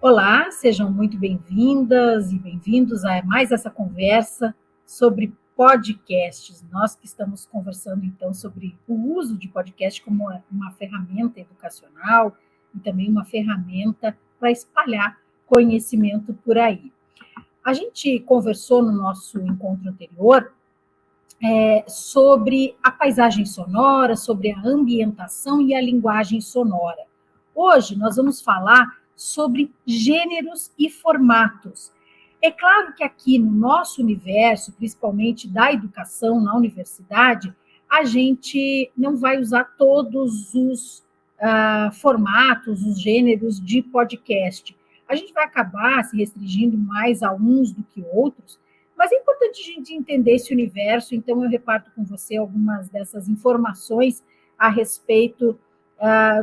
Olá, sejam muito bem-vindas e bem-vindos a mais essa conversa sobre podcasts. Nós que estamos conversando, então, sobre o uso de podcast como uma ferramenta educacional e também uma ferramenta para espalhar conhecimento por aí. A gente conversou no nosso encontro anterior sobre a paisagem sonora, sobre a ambientação e a linguagem sonora. Hoje nós vamos falar sobre gêneros e formatos. É claro que aqui no nosso universo, principalmente da educação na universidade, a gente não vai usar todos os formatos, os gêneros de podcast. A gente vai acabar se restringindo mais a uns do que outros, mas é importante a gente entender esse universo, então eu reparto com você algumas dessas informações a respeito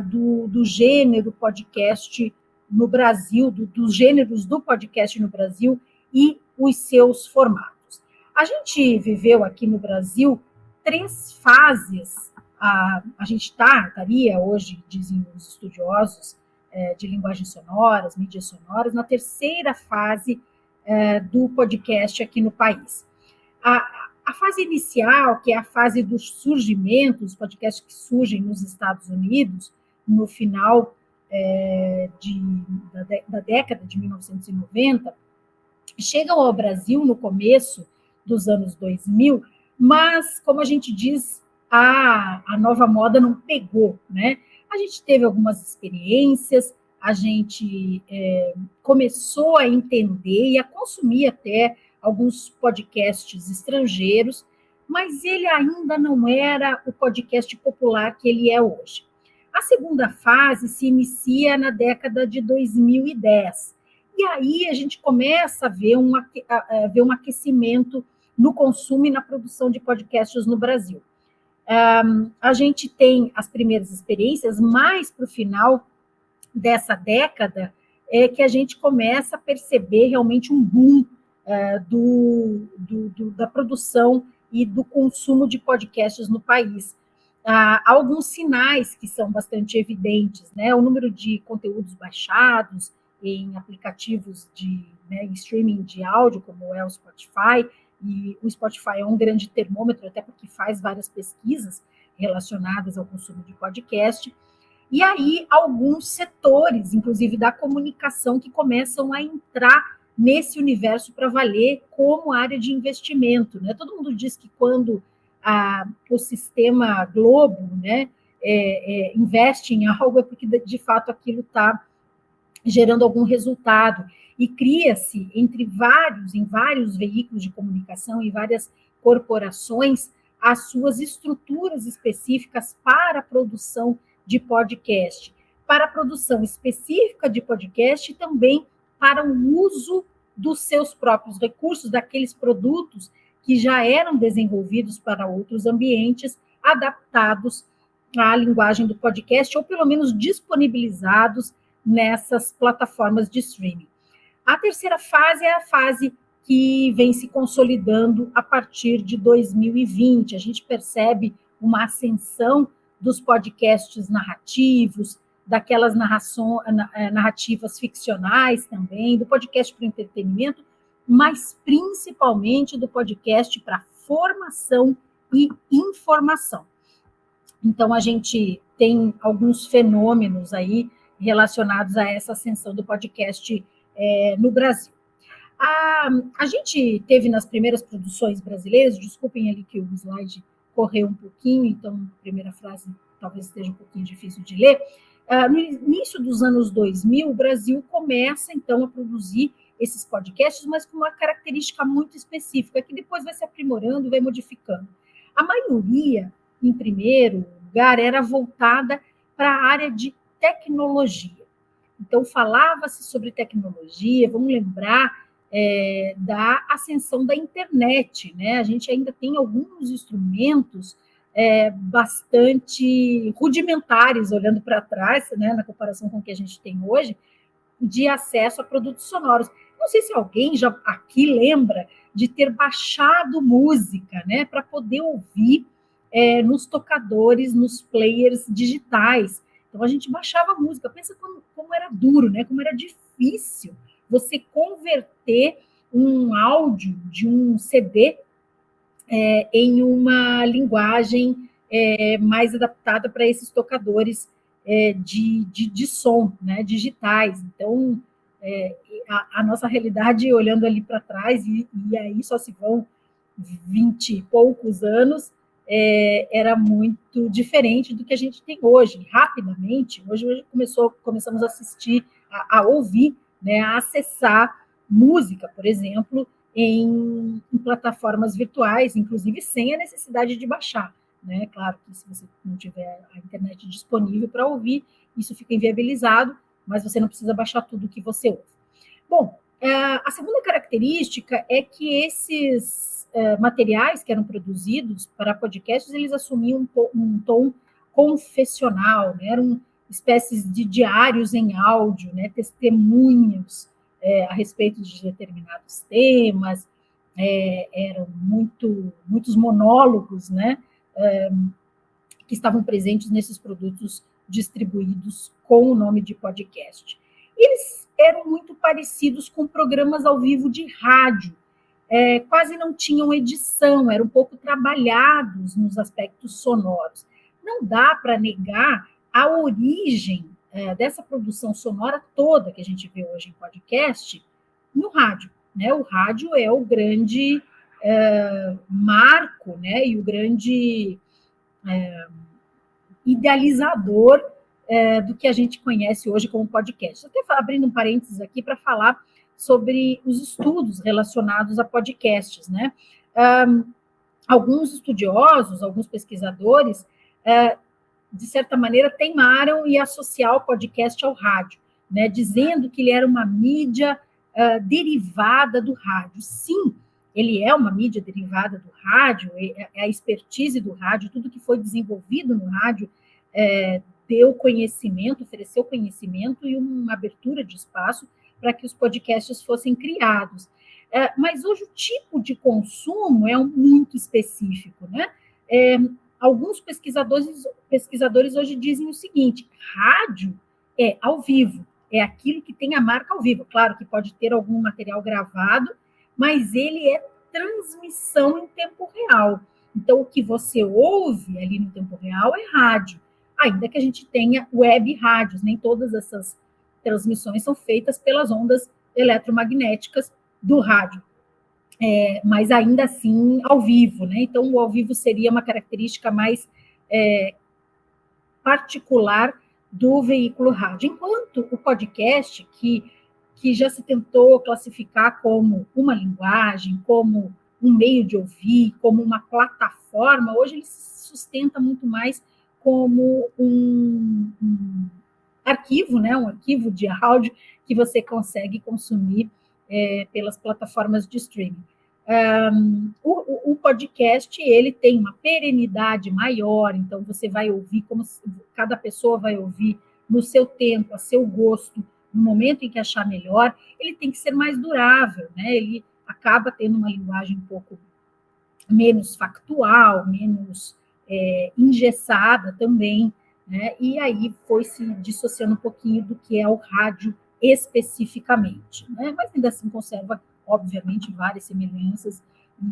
do gênero podcast no Brasil, dos gêneros do podcast no Brasil e os seus formatos. A gente viveu aqui no Brasil 3 fases. A gente estaria hoje, dizem os estudiosos de linguagens sonoras, mídias sonoras, na terceira fase do podcast aqui no país. A fase inicial, que é a fase dos surgimentos, os podcasts que surgem nos Estados Unidos, no final da década de 1990, chegam ao Brasil no começo dos anos 2000, mas, como a gente diz, a nova moda não pegou, né? A gente teve algumas experiências, a gente começou a entender e a consumir até alguns podcasts estrangeiros, mas ele ainda não era o podcast popular que ele é hoje. A segunda fase se inicia na década de 2010, e aí a gente começa a ver um aquecimento no consumo e na produção de podcasts no Brasil. A gente tem as primeiras experiências, mais para o final dessa década, é que a gente começa a perceber realmente um boom da produção e do consumo de podcasts no país. Há alguns sinais que são bastante evidentes, né? O número de conteúdos baixados em aplicativos em streaming de áudio, como é o Spotify, e o Spotify é um grande termômetro, até porque faz várias pesquisas relacionadas ao consumo de podcast. E aí, alguns setores, inclusive da comunicação, que começam a entrar nesse universo para valer como área de investimento, né? Todo mundo diz que quando o sistema Globo, né, investe em algo é porque, de fato, aquilo está gerando algum resultado. E cria-se em vários veículos de comunicação e várias corporações, as suas estruturas específicas para a produção de podcast, para a produção específica de podcast e também para o uso dos seus próprios recursos, daqueles produtos que já eram desenvolvidos para outros ambientes, adaptados à linguagem do podcast, ou pelo menos disponibilizados nessas plataformas de streaming. A terceira fase é a fase que vem se consolidando a partir de 2020. A gente percebe uma ascensão dos podcasts narrativos, daquelas narrativas ficcionais também, do podcast para entretenimento, mas principalmente do podcast para formação e informação. Então, a gente tem alguns fenômenos aí relacionados a essa ascensão do podcast no Brasil. A gente teve nas primeiras produções brasileiras, desculpem ali que o slide correu um pouquinho, então a primeira frase talvez esteja um pouquinho difícil de ler. No início dos anos 2000, o Brasil começa, então, a produzir esses podcasts, mas com uma característica muito específica, que depois vai se aprimorando e vai modificando. A maioria, em primeiro lugar, era voltada para a área de tecnologia. Então, falava-se sobre tecnologia, vamos lembrar da ascensão da internet, né? A gente ainda tem alguns instrumentos bastante rudimentares, olhando para trás, né, na comparação com o que a gente tem hoje, de acesso a produtos sonoros. Não sei se alguém já aqui lembra de ter baixado música, né, para poder ouvir nos tocadores, nos players digitais. Então, a gente baixava música. Pensa como era duro, né, como era difícil difícil você converter um áudio de um CD em uma linguagem mais adaptada para esses tocadores de som, né, digitais. Então, a nossa realidade, olhando ali para trás, e aí só se vão 20 e poucos anos, era muito diferente do que a gente tem hoje. Rapidamente, hoje começamos a assistir, a ouvir, né, a acessar música, por exemplo, em plataformas virtuais, inclusive sem a necessidade de baixar. Né? Claro que se você não tiver a internet disponível para ouvir, isso fica inviabilizado, mas você não precisa baixar tudo que você ouve. Bom, a segunda característica é que esses materiais que eram produzidos para podcasts, eles assumiam um tom confessional, né? Eram espécies de diários em áudio, né? Testemunhos a respeito de determinados temas, eram muitos monólogos, né? Que estavam presentes nesses produtos distribuídos com o nome de podcast. Eles eram muito parecidos com programas ao vivo de rádio, quase não tinham edição, eram um pouco trabalhados nos aspectos sonoros. Não dá para negar a origem dessa produção sonora toda que a gente vê hoje em podcast no rádio. Né? O rádio é o grande marco, né? E o grande idealizador do que a gente conhece hoje como podcast. Até abrindo um parênteses aqui para falar sobre os estudos relacionados a podcasts, né? Alguns estudiosos, alguns pesquisadores, de certa maneira, teimaram em associar o podcast ao rádio, né? Dizendo que ele era uma mídia derivada do rádio. Sim, ele é uma mídia derivada do rádio, a expertise do rádio, tudo que foi desenvolvido no rádio deu conhecimento, ofereceu conhecimento e uma abertura de espaço para que os podcasts fossem criados. Mas hoje o tipo de consumo é muito específico, né? Alguns pesquisadores hoje dizem o seguinte: rádio é ao vivo, é aquilo que tem a marca ao vivo. Claro que pode ter algum material gravado, mas ele é transmissão em tempo real. Então, o que você ouve ali no tempo real é rádio, ainda que a gente tenha web rádios, nem todas essas transmissões são feitas pelas ondas eletromagnéticas do rádio, mas ainda assim ao vivo, né? Então, o ao vivo seria uma característica mais particular do veículo rádio, enquanto o podcast, que já se tentou classificar como uma linguagem, como um meio de ouvir, como uma plataforma, hoje ele se sustenta muito mais como um arquivo, né? Um arquivo de áudio que você consegue consumir pelas plataformas de streaming. O podcast, ele tem uma perenidade maior, então você vai ouvir como cada pessoa vai ouvir no seu tempo, a seu gosto, no momento em que achar melhor. Ele tem que ser mais durável, né? Ele acaba tendo uma linguagem um pouco menos factual, menos engessada também, né? E aí foi se dissociando um pouquinho do que é o rádio especificamente, né? Mas ainda assim conserva, obviamente, várias semelhanças e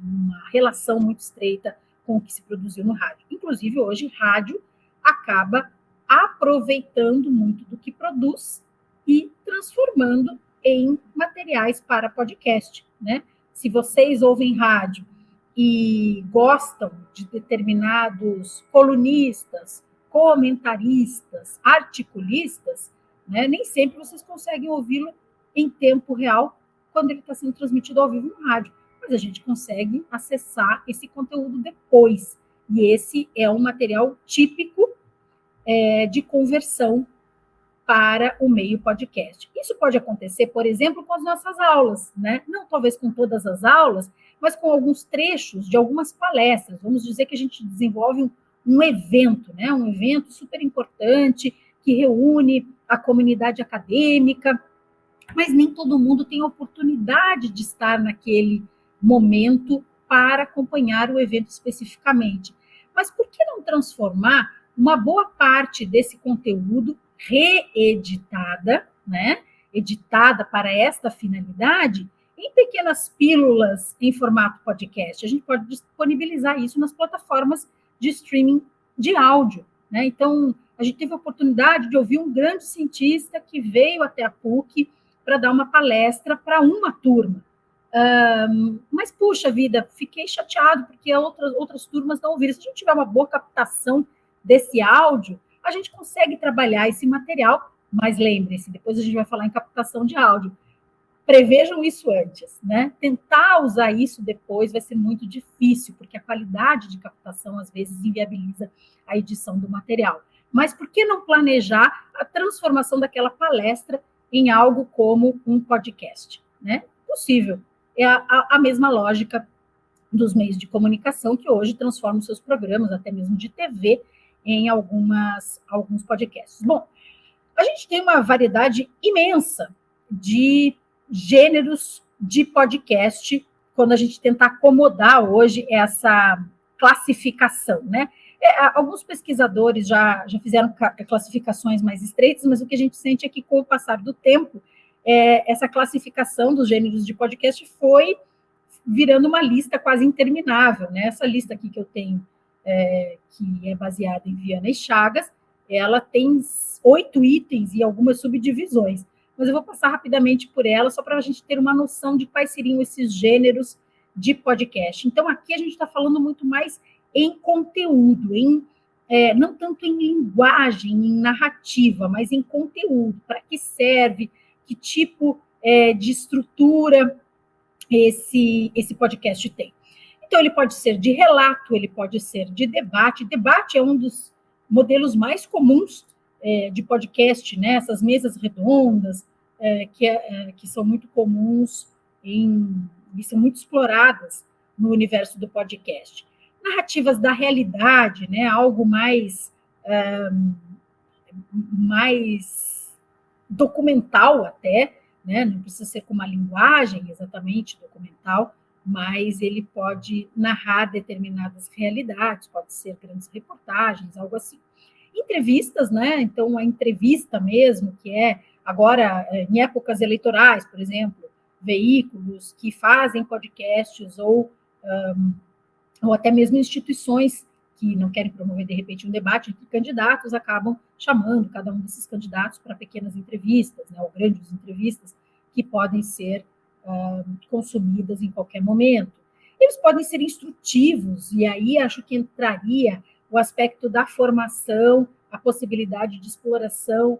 uma relação muito estreita com o que se produziu no rádio. Inclusive, hoje, rádio acaba aproveitando muito do que produz e transformando em materiais para podcast, né? Se vocês ouvem rádio e gostam de determinados colunistas, comentaristas, articulistas, né, nem sempre vocês conseguem ouvi-lo em tempo real quando ele está sendo transmitido ao vivo no rádio, mas a gente consegue acessar esse conteúdo depois, e esse é um material típico de conversão para o meio podcast. Isso pode acontecer, por exemplo, com as nossas aulas, né? Não talvez com todas as aulas, mas com alguns trechos de algumas palestras. Vamos dizer que a gente desenvolve um evento, né? Um evento super importante que reúne a comunidade acadêmica, mas nem todo mundo tem a oportunidade de estar naquele momento para acompanhar o evento especificamente. Mas por que não transformar uma boa parte desse conteúdo reeditada, né, editada para esta finalidade, em pequenas pílulas em formato podcast. A gente pode disponibilizar isso nas plataformas de streaming de áudio, né? Então, a gente teve a oportunidade de ouvir um grande cientista que veio até a PUC para dar uma palestra para uma turma. Mas, puxa vida, fiquei chateado, porque outras turmas não ouviram. Se a gente tiver uma boa captação desse áudio, a gente consegue trabalhar esse material, mas lembre-se, depois a gente vai falar em captação de áudio. Prevejam isso antes, né? Tentar usar isso depois vai ser muito difícil, porque a qualidade de captação, às vezes, inviabiliza a edição do material. Mas por que não planejar a transformação daquela palestra em algo como um podcast, né? Possível. É a mesma lógica dos meios de comunicação que hoje transformam seus programas, até mesmo de TV, em alguns podcasts. Bom, a gente tem uma variedade imensa de gêneros de podcast quando a gente tenta acomodar hoje essa classificação, né? Alguns pesquisadores já fizeram classificações mais estreitas, mas o que a gente sente é que, com o passar do tempo, essa classificação dos gêneros de podcast foi virando uma lista quase interminável, né? Essa lista aqui que eu tenho, que é baseada em Viana e Chagas, ela tem 8 itens e algumas subdivisões, mas eu vou passar rapidamente por ela, só para a gente ter uma noção de quais seriam esses gêneros de podcast. Então, aqui a gente está falando muito mais em conteúdo, não tanto em linguagem, em narrativa, mas em conteúdo. Para que serve, que tipo de estrutura esse podcast tem. Então, ele pode ser de relato, ele pode ser de debate. Debate é um dos modelos mais comuns de podcast, né? Essas mesas redondas, que são muito comuns e são muito exploradas no universo do podcast. Narrativas da realidade, né? Algo mais documental até, né? Não precisa ser com uma linguagem exatamente documental, mas ele pode narrar determinadas realidades, pode ser grandes reportagens, algo assim. Entrevistas, né? Então, a entrevista mesmo, que agora, em épocas eleitorais, por exemplo, veículos que fazem podcasts ou até mesmo instituições que não querem promover, de repente, um debate entre candidatos, acabam chamando cada um desses candidatos para pequenas entrevistas, né, ou grandes entrevistas, que podem ser consumidas em qualquer momento. Eles podem ser instrutivos, e aí acho que entraria o aspecto da formação, a possibilidade de exploração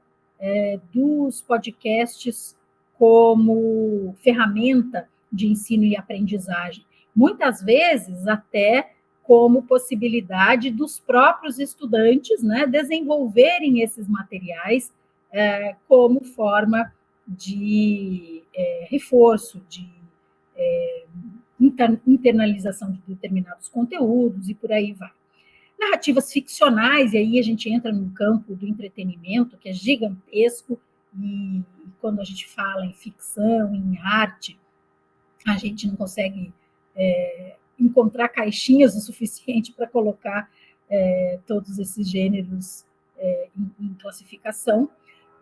dos podcasts como ferramenta de ensino e aprendizagem. Muitas vezes, até como possibilidade dos próprios estudantes, né, desenvolverem esses materiais como forma de reforço, de internalização de determinados conteúdos e por aí vai. Narrativas ficcionais, e aí a gente entra no campo do entretenimento, que é gigantesco, e quando a gente fala em ficção, em arte, a gente não consegue encontrar caixinhas o suficiente para colocar todos esses gêneros em classificação.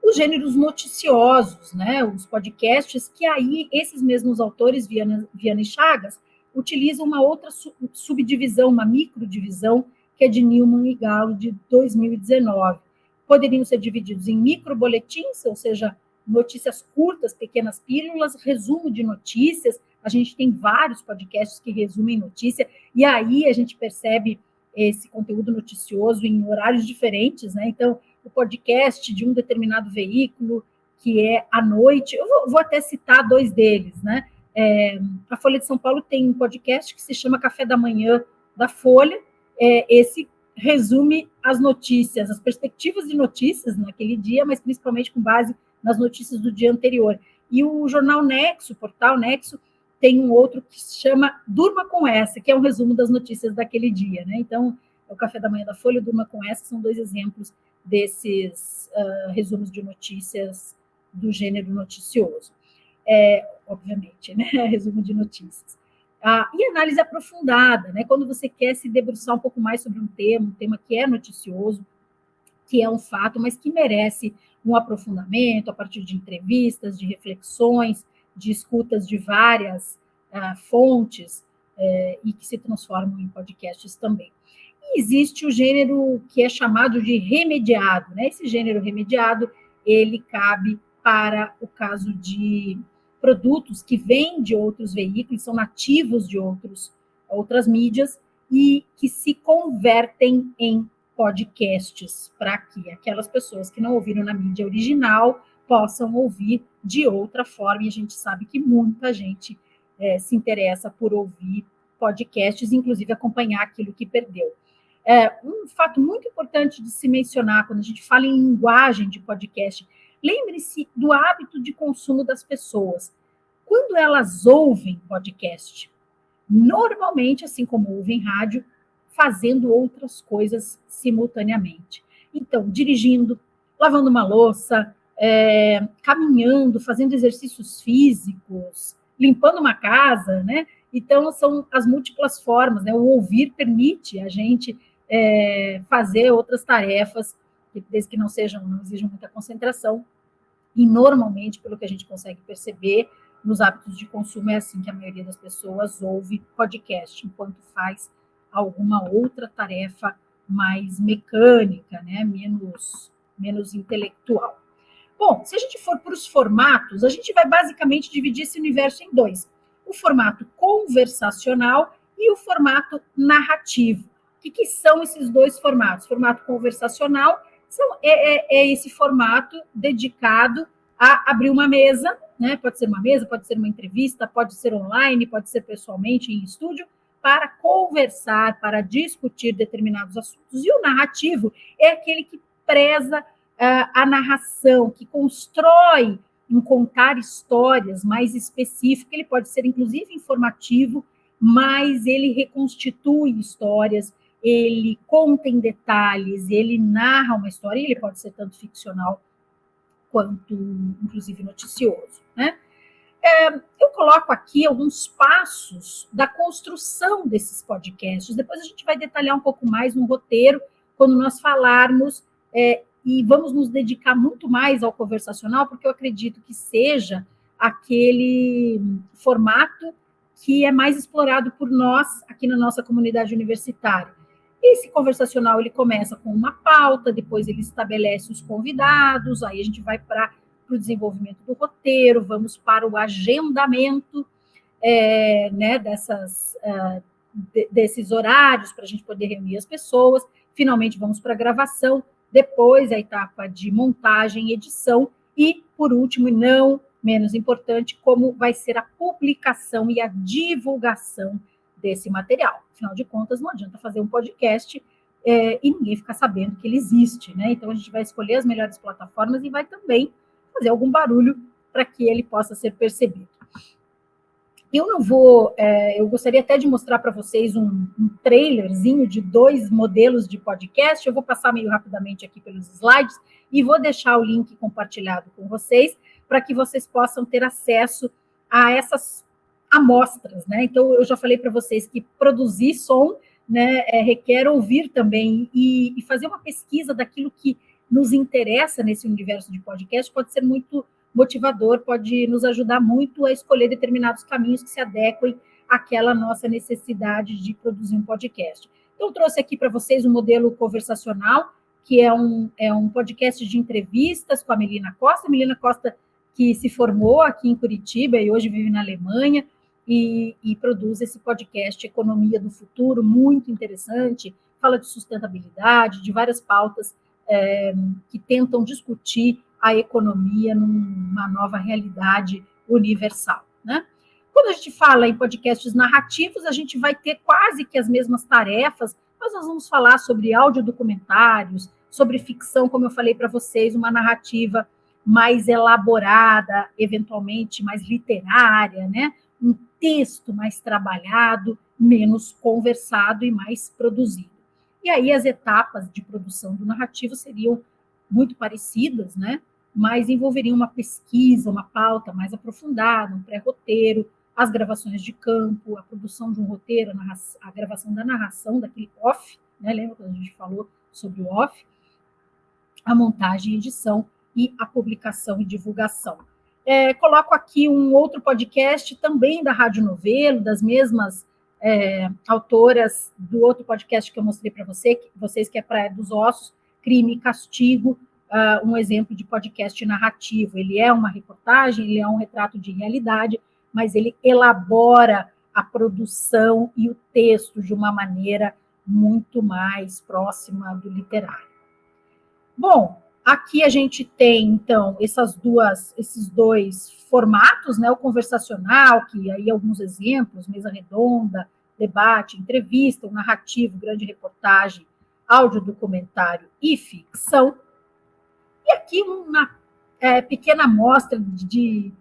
Os gêneros noticiosos, né, os podcasts, que aí esses mesmos autores, Viana e Chagas, utilizam uma outra subdivisão, uma microdivisão, que é de Newman e Gallo, de 2019. Poderiam ser divididos em microboletins, ou seja, notícias curtas, pequenas pílulas, resumo de notícias. A gente tem vários podcasts que resumem notícia, e aí a gente percebe esse conteúdo noticioso em horários diferentes, né? Então, o podcast de um determinado veículo, que é à noite, eu vou até citar 2 deles, né? A Folha de São Paulo tem um podcast que se chama Café da Manhã da Folha, esse resume as notícias, as perspectivas de notícias naquele dia, mas principalmente com base nas notícias do dia anterior. E o jornal Nexo, o portal Nexo, tem um outro que se chama Durma com Essa, que é um resumo das notícias daquele dia, né? Então, o Café da Manhã da Folha e o Durma com Essa são 2 exemplos desses resumos de notícias do gênero noticioso. Obviamente, né? Resumo de notícias. E análise aprofundada, né? Quando você quer se debruçar um pouco mais sobre um tema que é noticioso, que é um fato, mas que merece um aprofundamento a partir de entrevistas, de reflexões, de escutas de várias fontes, e que se transformam em podcasts também. E existe o gênero que é chamado de remediado, né? Esse gênero remediado, ele cabe para o caso de produtos que vêm de outros veículos, são nativos de outras mídias e que se convertem em podcasts, para que aquelas pessoas que não ouviram na mídia original possam ouvir de outra forma, e a gente sabe que muita gente se interessa por ouvir podcasts, inclusive acompanhar aquilo que perdeu. Um fato muito importante de se mencionar quando a gente fala em linguagem de podcast, lembre-se do hábito de consumo das pessoas. Quando elas ouvem podcast, normalmente, assim como ouvem rádio, fazendo outras coisas simultaneamente. Então, dirigindo, lavando uma louça, caminhando, fazendo exercícios físicos, limpando uma casa, né? Então, são as múltiplas formas, né? O ouvir permite a gente fazer outras tarefas, desde que não exijam muita concentração, e normalmente, pelo que a gente consegue perceber, nos hábitos de consumo é assim que a maioria das pessoas ouve podcast, enquanto faz alguma outra tarefa mais mecânica, né? menos intelectual. Bom, se a gente for para os formatos, a gente vai basicamente dividir esse universo em dois: o formato conversacional e o formato narrativo. O que são esses dois formatos? O formato conversacional é esse formato dedicado a abrir uma mesa, né? Pode ser uma mesa, pode ser uma entrevista, pode ser online, pode ser pessoalmente em estúdio, para conversar, para discutir determinados assuntos. E o narrativo é aquele que preza a narração, que constrói em contar histórias mais específicas. Ele pode ser, inclusive, informativo, mas ele reconstitui histórias, ele conta em detalhes, ele narra uma história, e ele pode ser tanto ficcional quanto, inclusive, noticioso, né? Eu coloco aqui alguns passos da construção desses podcasts. Depois a gente vai detalhar um pouco mais no roteiro, quando nós falarmos, e vamos nos dedicar muito mais ao conversacional, porque eu acredito que seja aquele formato que é mais explorado por nós aqui na nossa comunidade universitária. Esse conversacional, ele começa com uma pauta, depois ele estabelece os convidados, aí a gente vai para o desenvolvimento do roteiro, vamos para o agendamento né, desses horários para a gente poder reunir as pessoas, finalmente vamos para a gravação, depois a etapa de montagem, edição e, por último, e não menos importante, como vai ser a publicação e a divulgação desse material. Afinal de contas, não adianta fazer um podcast e ninguém ficar sabendo que ele existe, né? Então, a gente vai escolher as melhores plataformas e vai também fazer algum barulho para que ele possa ser percebido. Eu não vou, eu gostaria até de mostrar para vocês um trailerzinho de 2 modelos de podcast. Eu vou passar meio rapidamente aqui pelos slides e vou deixar o link compartilhado com vocês para que vocês possam ter acesso a essas amostras, né? Então, eu já falei para vocês que produzir som, né, requer ouvir também e fazer uma pesquisa daquilo que nos interessa nesse universo de podcast pode ser muito motivador, pode nos ajudar muito a escolher determinados caminhos que se adequem àquela nossa necessidade de produzir um podcast. Então, eu trouxe aqui para vocês um modelo conversacional, que é um podcast de entrevistas com a Melina Costa. A Melina Costa, que se formou aqui em Curitiba e hoje vive na Alemanha, e produz esse podcast Economia do Futuro, muito interessante, fala de sustentabilidade, de várias pautas que tentam discutir a economia numa nova realidade universal, né? Quando a gente fala em podcasts narrativos, a gente vai ter quase que as mesmas tarefas, mas nós vamos falar sobre audiodocumentários, sobre ficção, como eu falei para vocês, uma narrativa mais elaborada, eventualmente mais literária, né? Um texto mais trabalhado, menos conversado e mais produzido. E aí as etapas de produção do narrativo seriam muito parecidas, né? Mas envolveriam uma pesquisa, uma pauta mais aprofundada, um pré-roteiro, as gravações de campo, a produção de um roteiro, a gravação da narração daquele off, né? Lembra quando a gente falou sobre o off? a montagem e edição e a publicação e divulgação. Coloco aqui um outro podcast também da Rádio Novelo, das mesmas autoras do outro podcast que eu mostrei para vocês, que é Praia dos Ossos, Crime e Castigo, um exemplo de podcast narrativo. Ele é uma reportagem, ele é um retrato de realidade, mas ele elabora a produção e o texto de uma maneira muito mais próxima do literário. Bom, aqui a gente tem, então, esses dois formatos, né? O conversacional, que aí alguns exemplos, mesa redonda, debate, entrevista, o narrativo, grande reportagem, áudio documentário e ficção. E aqui uma pequena amostra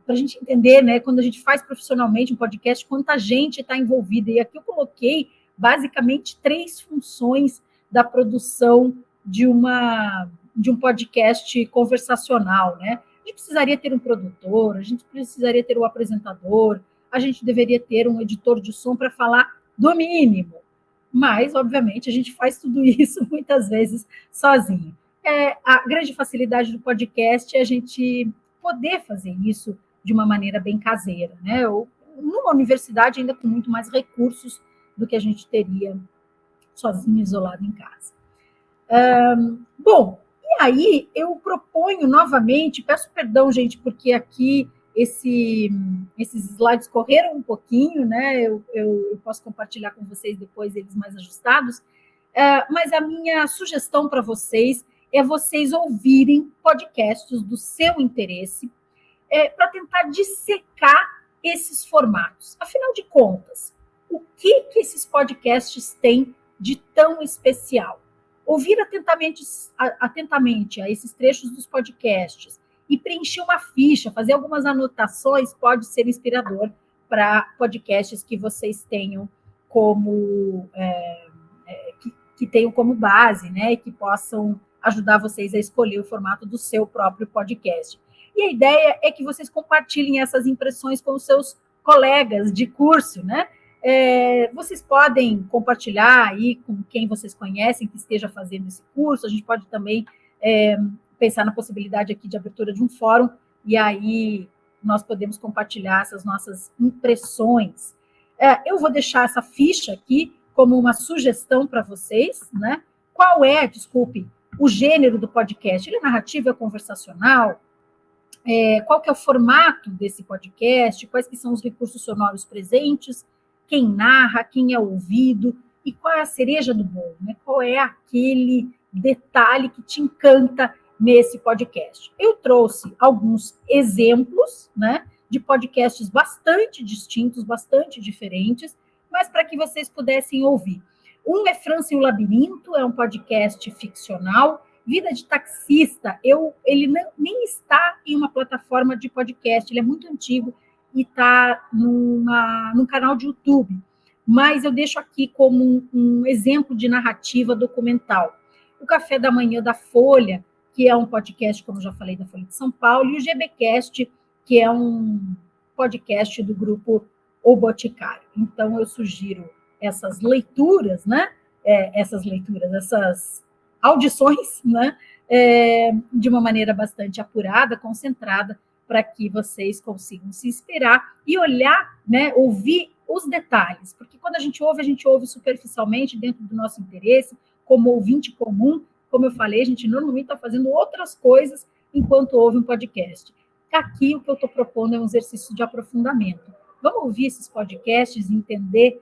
para a gente entender, né, quando a gente faz profissionalmente um podcast, quanta gente está envolvida. E aqui eu coloquei, basicamente, 3 funções da produção de um podcast conversacional, né? A gente precisaria ter um produtor, a gente precisaria ter um apresentador, a gente deveria ter um editor de som para falar do mínimo. Mas, obviamente, a gente faz tudo isso muitas vezes sozinho. A grande facilidade do podcast é a gente poder fazer isso de uma maneira bem caseira, né? Ou numa universidade ainda com muito mais recursos do que a gente teria sozinho, isolado em casa. Bom, e aí eu proponho novamente, peço perdão, gente, porque aqui esses slides correram um pouquinho, né? Eu posso compartilhar com vocês depois eles mais ajustados, mas a minha sugestão para vocês é vocês ouvirem podcasts do seu interesse para tentar dissecar esses formatos. Afinal de contas, o que esses podcasts têm de tão especial? Ouvir atentamente a esses trechos dos podcasts e preencher uma ficha, fazer algumas anotações, pode ser inspirador para podcasts que vocês tenham como que tenham como base, né, e que possam ajudar vocês a escolher o formato do seu próprio podcast. E a ideia é que vocês compartilhem essas impressões com os seus colegas de curso, né? Vocês podem compartilhar aí com quem vocês conhecem que esteja fazendo esse curso. A gente pode também pensar na possibilidade aqui de abertura de um fórum, e aí nós podemos compartilhar essas nossas impressões. Eu vou deixar essa ficha aqui como uma sugestão para vocês, né? Qual é, o gênero do podcast? Ele é narrativo, é conversacional? Qual que é o formato desse podcast? Quais que são os recursos sonoros presentes? Quem narra? Quem é ouvido? E qual é a cereja do bolo, né? Qual é aquele detalhe que te encanta nesse podcast? Eu trouxe alguns exemplos, né, de podcasts bastante distintos, bastante diferentes, mas para que vocês pudessem ouvir. Um é França e o Labirinto, é um podcast ficcional. Vida de Taxista, ele nem está em uma plataforma de podcast, ele é muito antigo e está num canal de YouTube, mas eu deixo aqui como um exemplo de narrativa documental. O Café da Manhã da Folha, que é um podcast, como já falei, da Folha de São Paulo, e o GBcast, que é um podcast do grupo O Boticário. Então, eu sugiro essas leituras, né? Essas audições, né? De uma maneira bastante apurada, concentrada, para que vocês consigam se inspirar e olhar, né? Ouvir os detalhes, porque quando a gente ouve superficialmente, dentro do nosso interesse, como ouvinte comum, como eu falei, a gente normalmente está fazendo outras coisas enquanto ouve um podcast. Aqui, o que eu estou propondo é um exercício de aprofundamento. Vamos ouvir esses podcasts e entender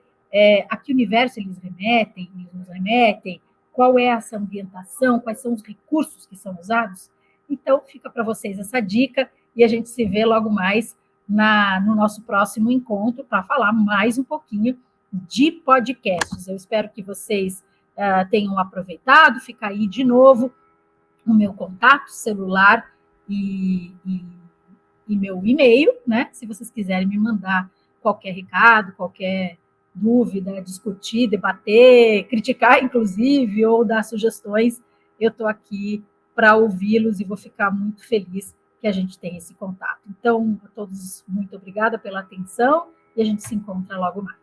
a que universo eles nos remetem, qual é essa ambientação, quais são os recursos que são usados. Então, fica para vocês essa dica e a gente se vê logo mais no nosso próximo encontro para falar mais um pouquinho de podcasts. Eu espero que vocês tenham aproveitado. Fica aí de novo o meu contato celular e meu e-mail, né? Se vocês quiserem me mandar qualquer recado, qualquer dúvida, discutir, debater, criticar, inclusive, ou dar sugestões, eu estou aqui para ouvi-los e vou ficar muito feliz que a gente tenha esse contato. Então, a todos, muito obrigada pela atenção e a gente se encontra logo mais.